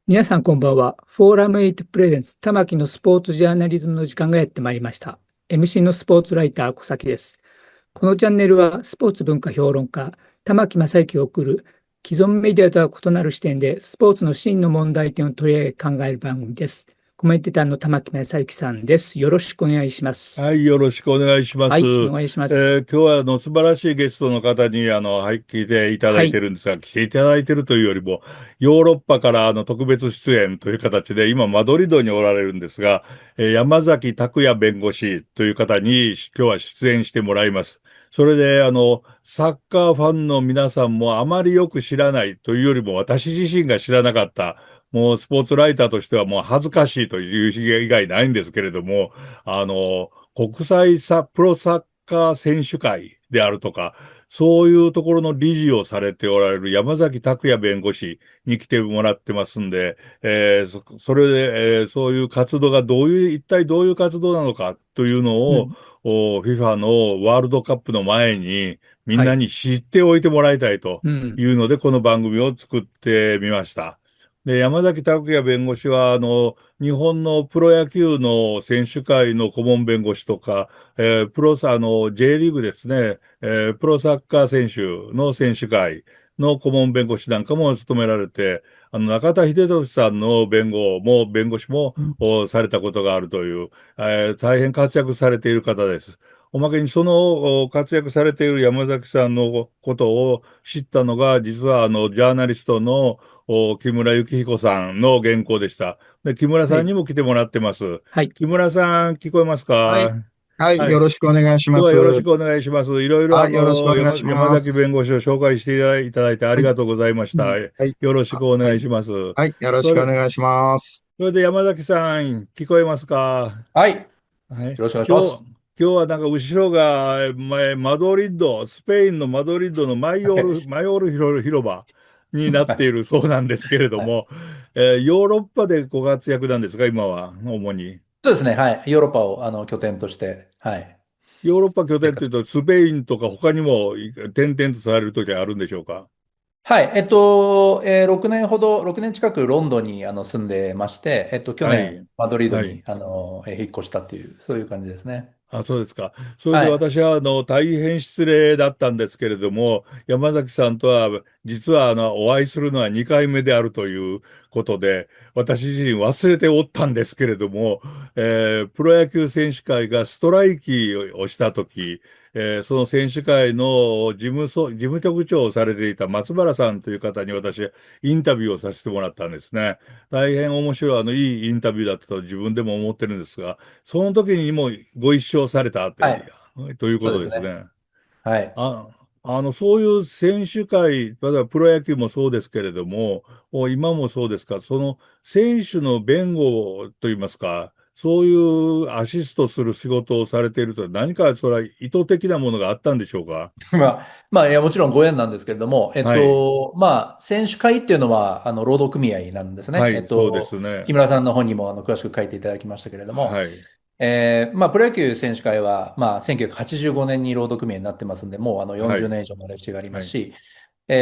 皆さんこんばんは。フォーラム8プレゼンツ玉木のスポーツジャーナリズムの時間がやってまいりました。MC のスポーツライター小崎です。このチャンネルはスポーツ文化評論家玉木正之を送る既存メディアとは異なる視点でスポーツの真の問題点を取り上げ考える番組です。コメンテーターの玉木正之さんです。よろしくお願いします。はい、よろしくお願いします。はい、お願いします。今日は素晴らしいゲストの方にはい、聞いていただいてはい、るんですが、来ていただいてるというよりも、ヨーロッパから特別出演という形で、今マドリードにおられるんですが、山崎拓也弁護士という方に今日は出演してもらいます。それで、サッカーファンの皆さんもあまりよく知らないというよりも、私自身が知らなかった、もうスポーツライターとしてはもう恥ずかしいという以外ないんですけれども、国際プロサッカー選手会であるとか、そういうところの理事をされておられる山崎拓也弁護士に来てもらってますんで、それで、そういう活動が一体どういう活動なのかというのを、うん、FIFA のワールドカップの前にみんはい、なに知っておいてもらいたいとうん、いうので、この番組を作ってみました。で、山崎拓也弁護士は、日本のプロ野球の選手会の顧問弁護士とか、J リーグですね、プロサッカー選手の選手会の顧問弁護士なんかも務められて、中田秀俊さんの弁護士も、うん、されたことがあるという、大変活躍されている方です。おまけにその活躍されている山崎さんのことを知ったのが、実はジャーナリストの木村幸彦さんの原稿でした。で、木村はい、さんにも来てもらってます。はい、木村さん、聞こえますはい。か？はい。はい。よろしくお願いし今日はます。よろしくお願いします。いろいろよろしくお願いし山崎ます。弁護士を紹介していただいてあはい。りがとうございました。うん。はい。よろしくおはい。願いします。はい。よろしそれ、くお願いします。それで山崎さん、聞こえますか？はい。よはい。ろしくお願いします。今日はなんか後ろが、マドリッド、スペインのマドリッドのマヨール広場になっているそうなんですけれどはい。も、ヨーロッパでご活躍なんですか、今は、主に。そうですね。はい。ヨーロッパを拠点として、はい。ヨーロッパ拠点という生活。と、スペインとか他にも転々とされるときはあるんでしょうか。はい。6年ほど、6年近くロンドンに住んでまして、去年、はい。マドリードはい。に引っ越したっていう、そういう感じですね。あ、そうですか。それではい。私は、大変失礼だったんですけれども、山崎さんとは、実は、お会いするのは2回目であるということで、私自身忘れておったんですけれども、プロ野球選手会がストライキをしたとき、その選手会の事務局長をされていた松原さんという方に私、インタビューをさせてもらったんですね。大変面白い、いいインタビューだったと自分でも思ってるんですが、その時にもご一緒されたはい。ということそうですね。ですね。はい。あ、そういう選手会、例えばプロ野球もそうですけれども、今もそうですか、その選手の弁護といいますか、そういうアシストする仕事をされていると、何かそれは意図的なものがあったんでしょうか？いや、もちろんご縁なんですけれども、はい。選手会っていうのは、労働組合なんですね。はい、そうですね。木村さんの本にも詳しく書いていただきましたけれども、はい。プロ野球選手会は、1985年に労働組合になってますんで、もう40はい。年以上の歴史がありまはい。すし、プ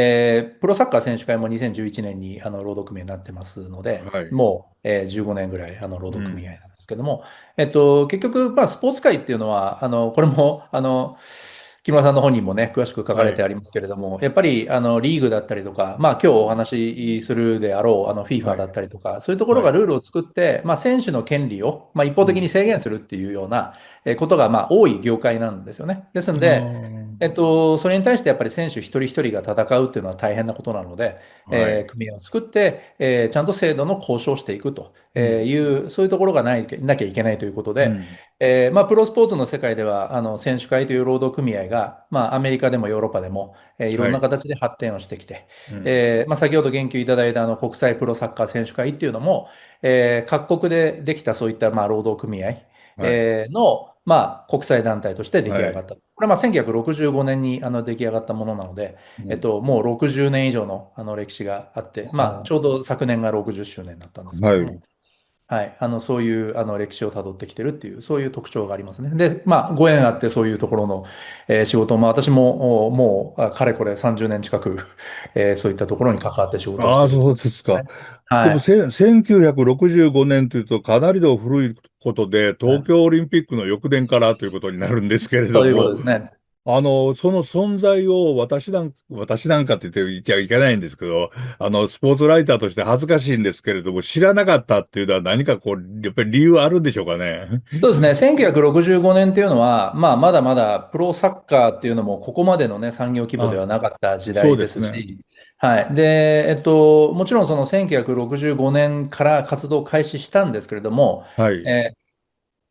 ロサッカー選手会も2011年に労働組合になってますので、はい。もう、15年ぐらい労働組合うん。なんですけども、結局、スポーツ界っていうのは、これも、木村さんの本にもね、詳しく書かはい。れてありますけれども、やっぱりリーグだったりとか、今日お話しするであろうは FIFA だい。ったりとか、そういうところはい。がルールを作って、選手の権利を、一方的にうん。制限するっていうようなことが多い業界なんですよね。ですあので、あ。それに対してやっぱり選手一人一人が戦うっていうのは大変なことなので、はい。組合を作って、ちゃんと制度の交渉をしていくとうん。いう、そういうところがなきゃいけないということで、うん。プロスポーツの世界では、選手会という労働組合が、アメリカでもヨーロッパでも、いろんなはい。形で発展をしてきて、うん。先ほど言及いただいた国際プロサッカー選手会っていうのも、各国でできたそういった、労働組合、はい。の、国際団体として出来はい。上がった。これはまあ1965年に出来上がったものなので、もう60年以上の歴史があって、まあ、ちょうど昨年が60周年だったんですけれはい。ども、はい、そういう歴史をたどってきてるっていう、そういう特徴がありますね。で、まあ、ご縁あってそういうところの、仕事を、まあ、私ももうかれこれ30年近く、そういったところに関わって仕事をしああ、ていると。そうですか。ね。はでも、い。1965年というと、かなりの古いことで、東はい。京オリンピックの翌年からということになるんですけれどそういうことも、ですね。その存在を私なんかって言っちゃいけないんですけど、スポーツライターとして恥ずかしいんですけれども、知らなかったっていうのは何かこう、やっぱり理由あるんでしょうかね。そうですね。1965年っていうのは、まあ、まだまだプロサッカーっていうのもここまでのね、産業規模ではあ、なかった時そう代でですね。すし、はい。で、もちろんその1965年から活動を開始したんですけれども、はい。え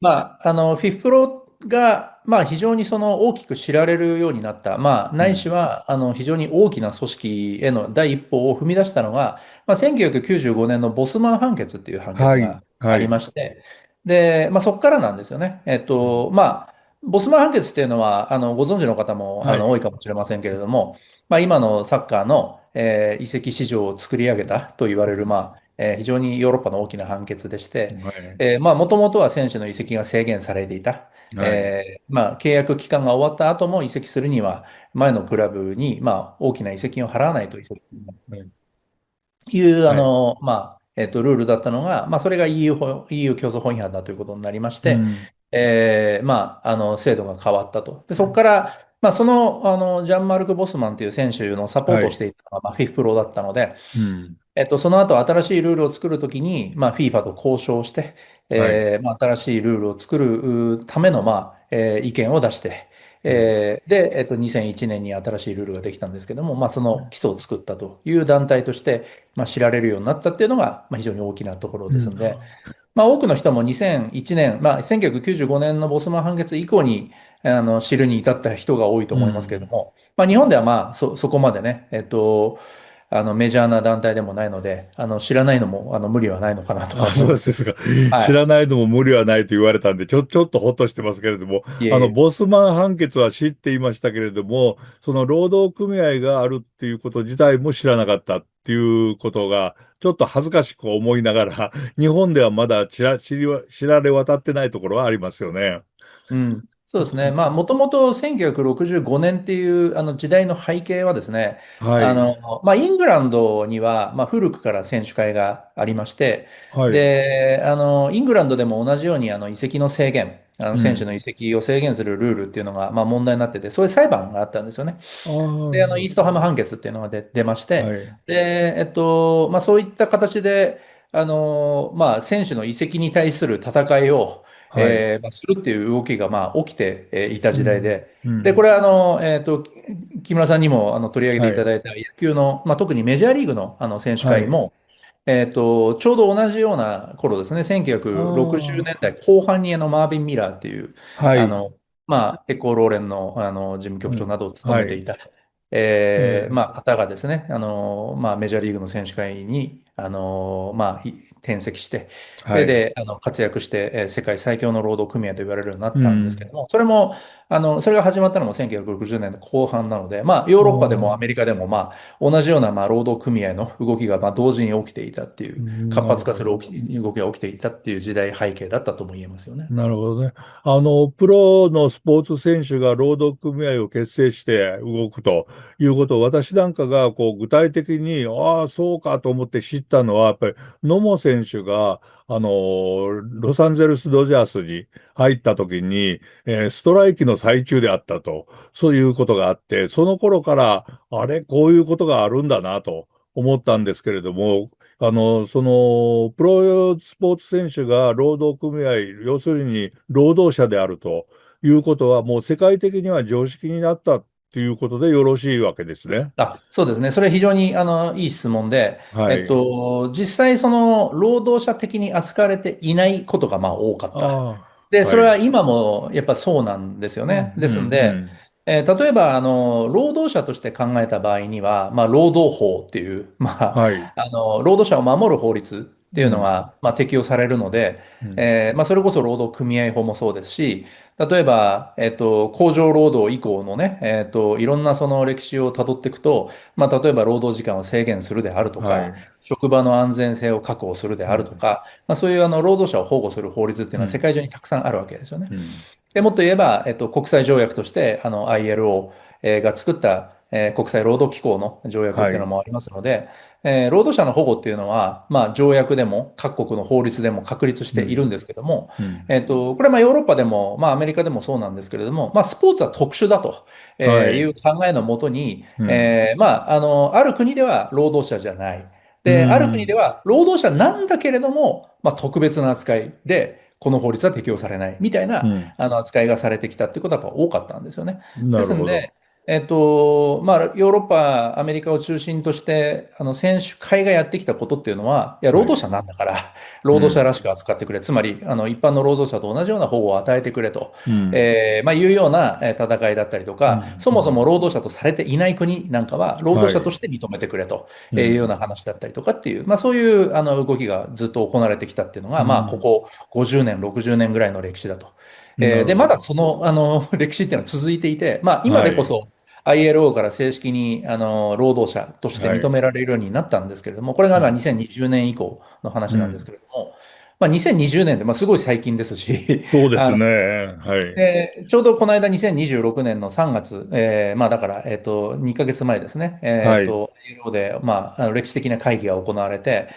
まあ、フィフプロが、まあ、非常にその大きく知られるようになった、まあ、ないしうん。は、非常に大きな組織への第一歩を踏み出したのが、まあ、1995年のボスマン判決っていう判決はい。がありはい。まして、で、まあ、そこからなんですよね。まあ、ボスマン判決っていうのは、ご存知の方も、はい。多いかもしれませんけれども、まあ、今のサッカーの、移籍市場を作り上げたと言われる、まあ、非常にヨーロッパの大きな判決でして、はい。まあ、もともとは選手の移籍が制限されていた。はい。まあ、契約期間が終わった後も移籍するには、前のクラブに、まあ、大きな移籍を払わないと移籍はい。いう、はい。まあ、ルールだったのが、まあ、それが EU 競争法違反だということになりまして、うん。まあ、制度が変わったと。で、そこから、まあ、ジャンマルク・ボスマンという選手のサポートをしはい。ていたのが、まあ、フィフプロだったので、うん。その後新しいルールを作るときに、まあ、FIFA と交渉して、はい。まあ、新しいルールを作るための、まあ、意見を出して、うん。で、2001年に新しいルールができたんですけども、まあ、その基礎を作ったという団体として、まあ、知られるようになったっていうのが、まあ、非常に大きなところうん。ですので、まあ、多くの人も2001年、まあ、1995年のボスマン判決以降に知るに至った人が多いとう思いますけれどん。も、まあ、日本ではまあそこまでね、メジャーな団体でもないので、知らないのも無理はないのかなとはあ、思うんですけど。そうですか。はい。知らないのも無理はないと言われたんで、ちょっとほっとしてますけれども、いえいえ。ボスマン判決は知っていましたけれども、その労働組合があるっていうこと自体も知らなかったっていうことが、ちょっと恥ずかしく思いながら、日本ではまだ知られ渡ってないところはありますよね。うん、そうですね。まあ、もともと1965年っていう時代の背景はですね、はい。まあ、イングランドには、まあ、古くから選手会がありまして、はい。で、イングランドでも同じように移籍の制限、選手のうん。移籍を制限するルールっていうのが、まあ、問題になってて、そういう裁判があったんですよね。あで、イーストあ、ハム判決っていうのが出まして、はい。で、まあ、そういった形で、まあ、選手の移籍に対する戦いを、はい。まあ、するっていう動きが、まあ、起きていた時代うん。で、で、こうん。れは、木村さんにも取り上げていたはい。だいた野球の、まあ、特にメジャーリーグの、選手はい。会も、ちょうど同じような頃ですね、1960年あ代後半にマービン・ミラーっていう、あ、はい。まあ、エコーローレンの、事務局長なうん。どを務はい。めていた、えまあ、方がですね、まあ、メジャーリーグの選手会に、まあ、転籍して、それはい。で、活躍して、世界最強の労働組合と言われるようになっうたんですけん。ども、それも、それが始まったのも1960年の後半なので、まあ、ヨーあロッパでもアメあ、リカでも、まあ、同じような、まあ、労働組合の動きが、まあ、同時に起きていたっていう、活なる発化するほど。動きが起きていたっていう時代背景だったとも言えますよね。なるほどね。プロのスポーツ選手が労働組合を結成して動くということを私なんかがこう具体的に、ああ、そうかと思って知ったのは、やっぱり野茂選手が、ロサンゼルスドジャースに入った時に、ストライキの最中であったと、そういうことがあって、その頃から、あれ、こういうことがあるんだなと思ったんですけれども、プロスポーツ選手が労働組合、要するに労働者であるということは、もう世界的には常識になったっていうことでよろしいわけですね。そうですね。それは非常にいい質問で、はい。実際その労働者的に扱われていないことがまあ多かった。あで、あ、はい。それは今もやっぱそうなんですようん、ね。ですんうで、ん、例えば労働者として考えた場合には、まあ、労働法っていう、まあ、はい。労働者を守る法律っていうのが、まあ、適用されるので、うんまあ、それこそ労働組合法もそうですし、例えば、工場労働以降のね、いろんなその歴史をたどっていくと、まあ、例えば労働時間を制限するであるとか、はい。職場の安全性を確保するであるとか、まあ、そういう労働者を保護する法律っていうのは世界中にたくさんあるわけですよね。うん。で、もっと言えば、国際条約として、ILO が作った、国際労働機構の条約っていうのはい。もありますので、労働者の保護っていうのは、まあ、条約でも各国の法律でも確立しているんうん。ですけども、うん。これはまあヨーロッパでも、まあ、アメリカでもそうなんですけれども、まあ、スポーツは特殊だというはい。考えのもとに、うん。まあ、ある国では労働者じゃない。うで、ある国でん。は労働者なんだけれども、まあ、特別な扱いで、この法律は適用されないみたいなうん。扱いがされてきたっていうことはやっぱ多かったんですよね。でなるほど。すんで、まあ、ヨーロッパ、アメリカを中心として、選手会がやってきたことっていうのは、いや、労はい。働者なんだから、労働者うん。らしく扱ってくれ。つまり、一般の労働者と同じような保護を与えてくれと、うん。まあ、いうような戦いだったりとか、うん。そもそも労働者とされていない国なんかは、労働者とはい。して認めてくれというようなうん。話だったりとかっていう、まあ、そういう動きがずっと行われてきたっていうのが、まあ、こうん。こ50年、60年ぐらいの歴史だと。で、まだなるほど。その、歴史っていうのは続いていて、まあ、今はい。でこそ ILO から正式に、労働者としてはい。認められるようになったんですけれども、これがまあうん。2020年以降の話なんですうん。けれども、まあ、2020年で、まあ、すごい最近ですし、そうであの、すね。はい。ちょうどこの間2026年の3月、まあだから、2ヶ月前ですね、はい。ILO で、まあ、歴史的な会議が行われて、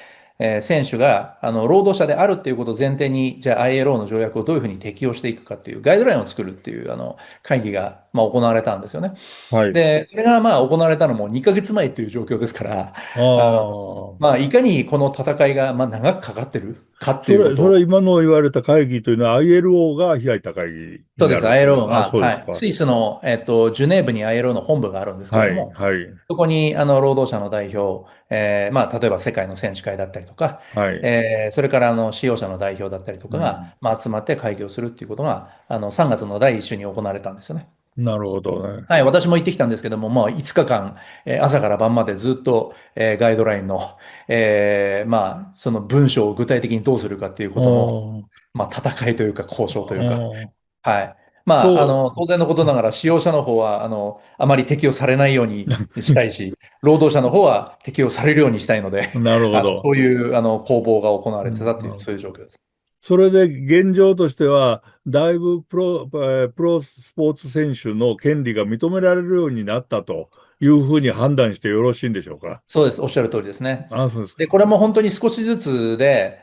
選手が、労働者であるっていうことを前提に、じゃあ ILO の条約をどういうふうに適用していくかっていうガイドラインを作るっていう、会議が、まあ、行われたんですよね。はい。で、それがまあ行われたのも2ヶ月前っていう状況ですから、ああの、まあ。あ、いかにこの戦いが、まあ、長くかかってるかっていうことを、それ今の言われた会議というのは ILO が開いた会議にそうです。なるわけです。ILO あ、が、はい。そうですか。スイスの、ジュネーブに ILO の本部があるんですけれはい。ども、はい。そこに、労働者の代表、まあ、例えば世界の選手会だったりとか、はい。それから、使用者の代表だったりとかが、うん。まあ、集まって会議をするっていうことが、3月の第1週に行われたんですよね。なるほどね。はい、私も行ってきたんですけども、まあ、5日間、朝から晩までずっと、ガイドラインの、まあ、その文章を具体的にどうするかっていうあことの、あ。まあ、戦いというか、交渉というか、ああ。はい。まあ、そう。当然のことながら、使用者の方は、あまり適用されないようにしたいし、労働者の方は適用されるようにしたいので、なるほど。そういう、攻防が行われてたっていう、うん。そういう状況です。それで現状としては、だいぶプロスポーツ選手の権利が認められるようになったというふうに判断してよろしいんでしょうか。そうです。おっしゃる通りですね。ああ、そうですで、か。これも本当に少しずつで、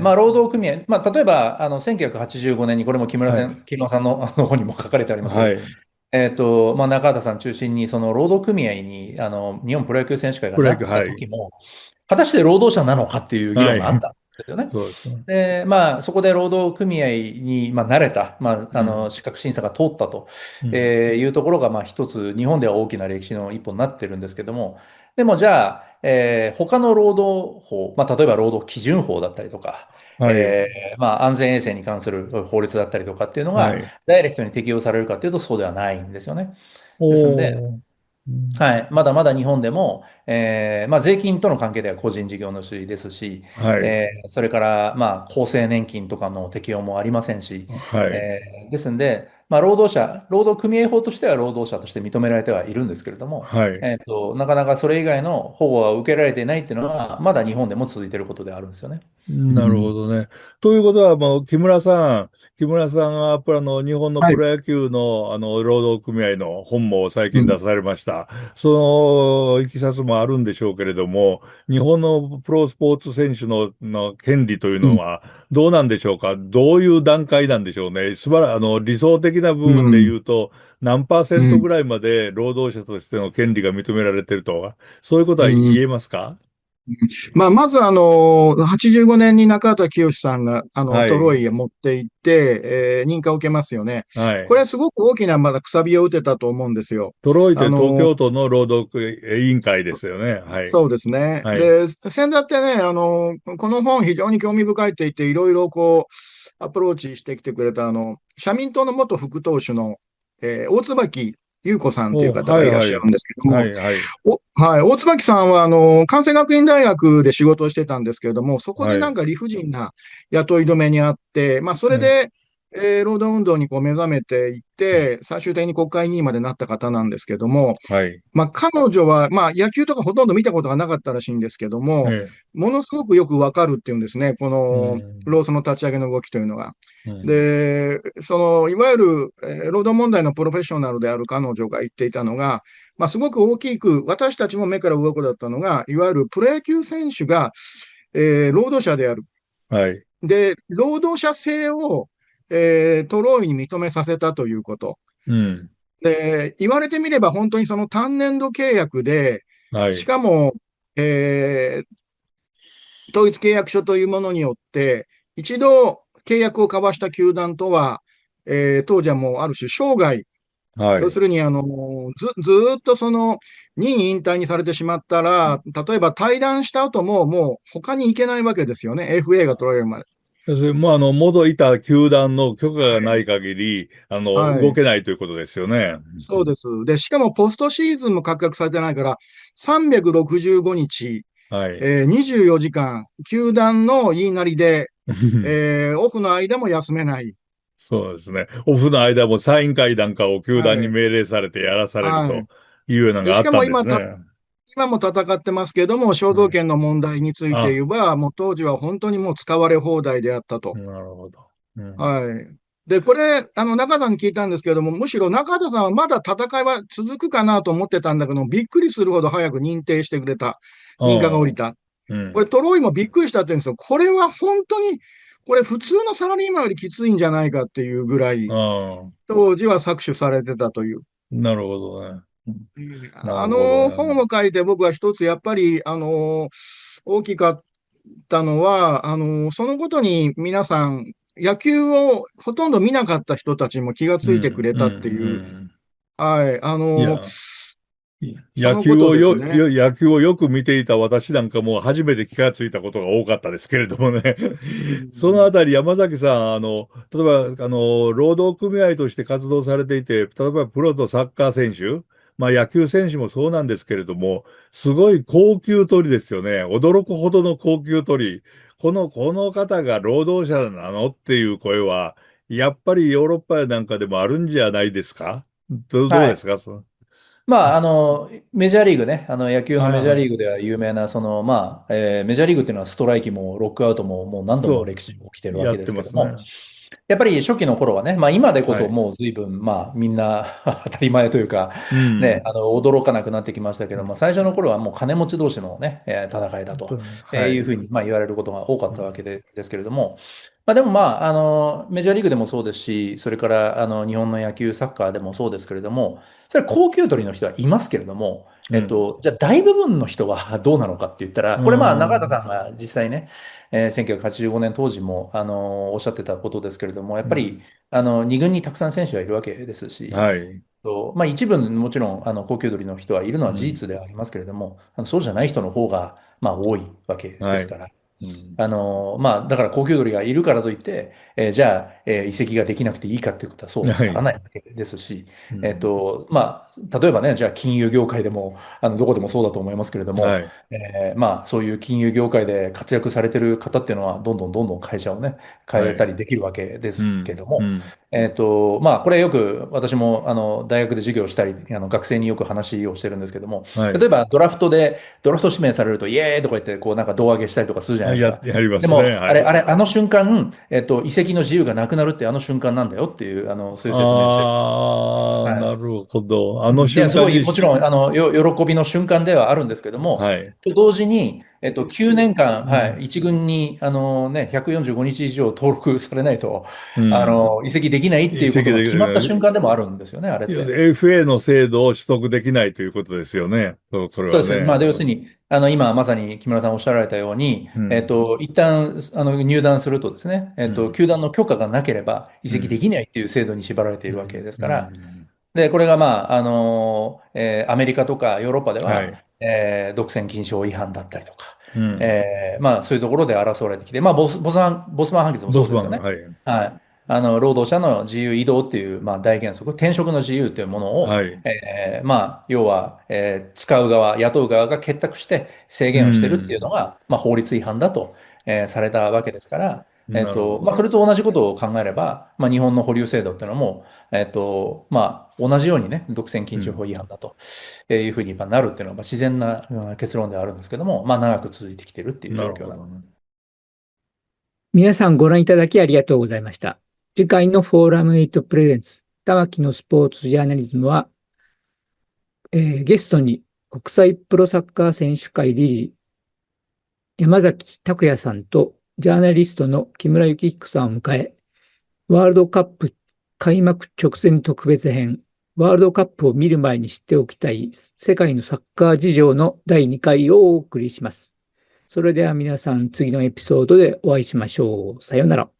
まあ、うん。労働組合、まあ、例えば、1985年に、これもはい。木村さんの方にも書かれてありますけど、はい。まあ、中畑さん中心に、その労働組合に、日本プロ野球選手会がプロ野球、なったはい。時も、果たして労働者なのかっていう議はい。論があったんですよね。そうですね。で、まあ、そこで労働組合に、まあ、慣れた、まあ、うん。資格審査が通ったと、うん。いうところが、まあ、一つ、日本では大きな歴史の一歩になってるんですけども、でも、じゃあ、他の労働法、まあ、例えば労働基準法だったりとか、はい。まあ、安全衛生に関する法律だったりとかっていうのが、はい。ダイレクトに適用されるかっていうと、そうではないんですよね。ですんで、おー。うん。はい。まだまだ日本でも、まあ、税金との関係では個人事業主ですし、はい。それから、まあ、厚生年金とかの適用もありませんし、はい。ですんで、まあ、労働組合法としては労働者として認められてはいるんですけれども、はい。なかなかそれ以外の保護は受けられていないっていうのは、まだ日本でも続いていることであるんですよね。なるほどね。ということは、もう、木村さんは、やっぱり日本のはい。プロ野球の、労働組合の本も最うん。近出されました。その、いきさつもあるんでしょうけれども、日本のプロスポーツ選手の権利といううん。のは、どうなんでしょうか？どういう段階なんでしょうね。理想的な部分でうん。言うと、何パーセうん。ントぐらいまで労働者としての権利が認められているとは、そういうことはうん。言えますか？まあ、まず85年に中畑清さんが、トロはい。イへ持って行って、認可を受けますよね。はい。これすごく大きなまだくさびを打てたと思うんですよ。トロイって東あの、京都の労働委員会ですよね。はい。そうですね。はい。で、先だってね、この本非常に興味深いって言って、いろいろこう、アプローチしてきてくれた、社民党の元副党首の、大椿優子さんというお、方がいらっしゃはいはい。るんですけども、はいはい。はい、大椿さんは、関西学院大学で仕事をしてたんですけれども、そこではい。なんか理不尽な雇い止めにあって、まあ、それね。で、労働運動にこう目覚めていって、最終的に国会議員までなった方なんですけども、はい。まあ、彼女は、まあ、野球とかほとんど見たことがなかったらしいんですけども、ね。ものすごくよくわかるっていうんですね、こうのん。労組の立ち上げの動きというのが。うん。で、いわゆる、労働問題のプロフェッショナルである彼女が言っていたのが、まあ、すごく大きく、私たちも目から鱗だったのが、いわゆるプロ野球選手が、労働者である。はい。で、労働者性を、トロイに認めさせたということ。うん。で、言われてみれば本当にその単年度契約で、しはい。かも、え統一契約書というものによって、一度契約を交わした球団とは、当時はもうある種生涯、はい。要するにずーっとその任意引退にされてしまったら、例えば退団した後ももう他に行けないわけですよね。FA が取られるまで。要するに、もう元いた球団の許可はい。がない限り、はい。動けないということですよね。そうです。で、しかもポストシーズンも確約されてないから、365日、はい。24時間、球団の言いなりで、オフの間も休めない。そうですね。オフの間もサイン会なんかを球団にはい。命令されてやらされるとはい。いうようなので、があったんしかもですね。今も戦ってますけども、肖像はい。権の問題についてあ、言えば、もう当時は本当にもう使われ放題であったと。なるほど。うん。はい。で、これ、中田さんに聞いたんですけども、むしろ中田さんはまだ戦いは続くかなと思ってたんだけど、びっくりするほど早く認定してくれた。あ認可が下あ、りた。うん。これ、トロイもびっくりしたって言うんですよ。これは本当に、これ普通のサラリーマンよりきついんじゃないかっていうぐらい、ああ、当時は搾取されてたという。なるほどね。うん。なるあほどの本ね。を書いて僕は一つやっぱり、大きかったのは、そのことに皆さん、野球をほとんど見なかった人たちも気がうん、ついてくれうん、たっていう、うん。はい、いや、そのことですね。野球をよく見ていた私なんかも初めて気がついたことが多かったですけれどもね。うそのあん、たり山崎さん、例えば、労働組合として活動されていて、例えばプロとサッカー選手、まあ野球選手もそうなんですけれども、すごい高級取りですよね。驚くほどの高級取り。この方が労働者なのっていう声は、やっぱりヨーロッパなんかでもあるんじゃないですか？どうはい。ですか？まあ、メジャーリーグね、野球のメジャーはいはい。リーグでは有名な、メジャーリーグっていうのはストライキもロックアウトももう何度もそ歴史が起きてるう、わけでやってすけども、ますね。やっぱり初期の頃はね、まあ今でこそはい。もう随分、まあみんな当たり前というか、うね、ん。驚かなくなってきましたけども、最初の頃はもう金持ち同士のね、戦いだと、はい。いうふうに、まあ、言われることが多かったわうん。けですけれども、まあでもまあ、メジャーリーグでもそうですし、それから日本の野球、サッカーでもそうですけれども、それは高級取りの人はいますけれども、うん。じゃあ大部分の人はどうなのかって言ったら、うこれまあ中畑ん。さんが実際ね、1985年当時も、おっしゃってたことですけれども、やっぱり、うん。二軍にたくさん選手がいるわけですし、はい。まあ、一部もちろん高級取りの人はいるのは事うん。実ではありますけれども、そうじゃない人の方が、まあ、多いわけではい。すから。うん。まあ、だから高級鳥がいるからといって、じゃあ、移籍ができなくていいかということはそうははい。ならないわけですし、うん。まあ、例えばね、じゃあ金融業界でも、どこでもそうだと思いますけれども、はい。まあ、そういう金融業界で活躍されてる方っていうのは、どんどん会社をね、変えたはい。りできるわけですけうん。ども、うん。まあ、これよく私も大学で授業したり、学生によく話をしてるんですけども、はい。例えばドラフト指名されると、イエーイとか言って、こうなんか胴上げしたりとかするじゃないですか。やりますね。でも、はい。あの瞬間、移籍の自由がなくなるってあの瞬間なんだよっていう、そういう説明をしてる。ああ、はい。なるほど。あのうんで、すごい、瞬間にもちろん、喜びの瞬間ではあるんですけども、はい。と同時に、9年間、はい、うん。一軍に、145日以上登録されないと、うん。移籍できないっていうことが移籍でき決まった瞬る。間でもあるんですよね、あれって。FA の制度を取得できないということですよね。それそうです。まはね。あ、で要するに、今まさに木村さんおっしゃられたように、うん。一旦入団するとですね、うん。球団の許可がなければ移うん。籍できないっていう制度に縛られているわけうん。ですうから、ん。で、これがまあ、アメリカとかヨーロッパでは、はい。独占禁止法違反だったりとか、うん。まあ、そういうところで争われてきて、まあ、ボスマン判決もボスマン、そうですよね。はい。はい。労働者の自由移動っていう、まあ、大原則、転職の自由というものを、はい。まあ、要は、使う側、雇う側が結託して制う限をしてるっていうのん。が、まあ、法律違反だと、されたわけですから、まあ、そなるほど。れと同じことを考えれば、まあ、日本の保留制度っていうのも、まあ、同じようにね、独占禁止法うん。違反だというふうになるっていうのが、まあ自然な結論ではあるんですけども、まあ、長く続いてきてるっていうな状況なんです。るほどね。皆さんご覧いただきありがとうございました。次回のフォーラム8プレゼンツ、玉木のスポーツジャーナリズムは、ゲストに国際プロサッカー選手会理事、山崎拓也さんとジャーナリストの木村幸彦さんを迎え、ワールドカップ開幕直前特別編、ワールドカップを見る前に知っておきたい世界のサッカー事情の第2回をお送りします。それでは皆さん、次のエピソードでお会いしましょう。さようなら。